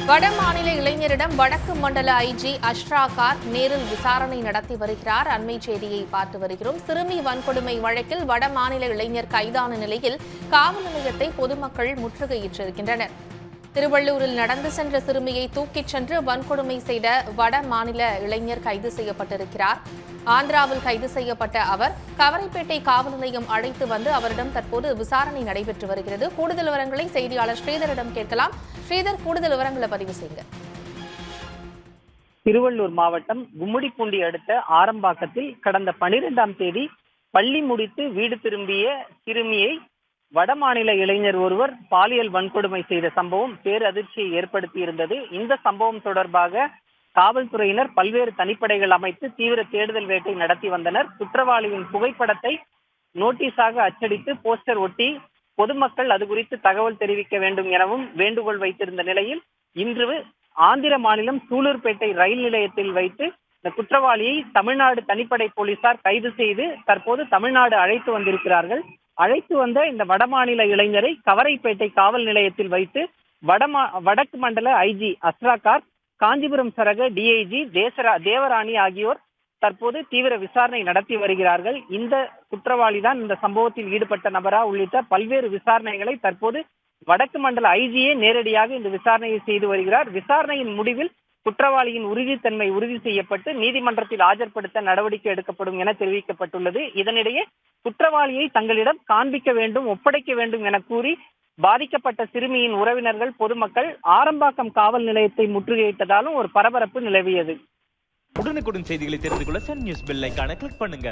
வட மாநில இளைஞரிடம் வடக்கு மண்டல ஐஜி அஷ்ராகார் நேரில் விசாரணை நடத்தி வருகிறார். அண்மை செய்தியை பார்த்து வருகிறோம். சிறுமி வன்கொடுமை வழக்கில் வட மாநில இளைஞர் கைதான நிலையில் காவல் நிலையத்தை பொதுமக்கள் முற்றுகையிட்டிருக்கின்றனர். திருவள்ளூரில் நடந்து சென்ற சிறுமியை தூக்கிச் சென்று வன்கொடுமை செய்த வட மாநில இளைஞர் கைது செய்யப்பட்டிருக்கிறார். ஆந்திராவில் கைது செய்யப்பட்ட அவர் கவரைப்பேட்டை காவல் நிலையம் அழைத்து வந்து அவரிடம் தற்போது விசாரணை நடைபெற்று வருகிறது. கூடுதல் விவரங்களை செய்தியாளர் ஸ்ரீதரிடம் கேட்கலாம். ஸ்ரீதர், கூடுதல் விவரங்களை பதிவு செய்யுங்க. திருவள்ளூர் மாவட்டம் கும்மிடிப்பூண்டி அடுத்த ஆரம்பாக்கத்தில் கடந்த 12ஆம் தேதி பள்ளி முடித்து வீடு திரும்பிய சிறுமியை வடமாநில இளைஞர் ஒருவர் பாலியல் வன்கொடுமை செய்த சம்பவம் பேரதிர்ச்சியை ஏற்படுத்தி இருந்தது. இந்த சம்பவம் தொடர்பாக காவல்துறையினர் பல்வேறு தனிப்படைகள் அமைத்து தீவிர தேடுதல் வேட்டை நடத்தி வந்தனர். குற்றவாளியின் புகைப்படத்தை நோட்டீஸாக அச்சடித்து போஸ்டர் ஒட்டி பொதுமக்கள் அது குறித்து தகவல் தெரிவிக்க வேண்டும் எனவும் வேண்டுகோள் வைத்திருந்த நிலையில் இன்று ஆந்திர மாநிலம் சூலூர்பேட்டை ரயில் நிலையத்தில் வைத்து இந்த குற்றவாளியை தமிழ்நாடு தனிப்படை போலீசார் கைது செய்து தற்போது தமிழ்நாடு அழைத்து வந்திருக்கிறார்கள். அழைத்து வந்த இந்த வடமாநில இளைஞரை கவரைப்பேட்டை காவல் நிலையத்தில் வைத்து வடக்கு மண்டல ஐஜி அஷ்ராகார், காஞ்சிபுரம் சரக டிஐஜி தேவராணி ஆகியோர் தற்போது தீவிர விசாரணை நடத்தி வருகிறார்கள். இந்த குற்றவாளி தான் இந்த சம்பவத்தில் ஈடுபட்ட நபரா உள்ளிட்ட பல்வேறு விசாரணைகளை தற்போது வடக்கு மண்டல ஐஜியே நேரடியாக இந்த விசாரணையை செய்து வருகிறார். விசாரணையின் முடிவில் குற்றவாளியின் உறுதித்தன்மை உறுதி செய்யப்பட்டு நீதிமன்றத்தில் ஆஜர்படுத்த நடவடிக்கை எடுக்கப்படும் என தெரிவிக்கப்பட்டுள்ளது. இதனிடையே குற்றவாளியை தங்களிடம் காண்பிக்க வேண்டும், ஒப்படைக்க வேண்டும் என கூறி பாதிக்கப்பட்ட சிறுமியின் உறவினர்கள், பொதுமக்கள் ஆரம்பாக்கம் காவல் நிலையத்தை முற்றுகையிட்டதாலும் ஒரு பரபரப்பு நிலவியது. உடனுக்குடன் செய்திகளை தெரிந்து கொள்ள சன் நியூஸ் பெல் ஐகானை கிளிக் பண்ணுங்க.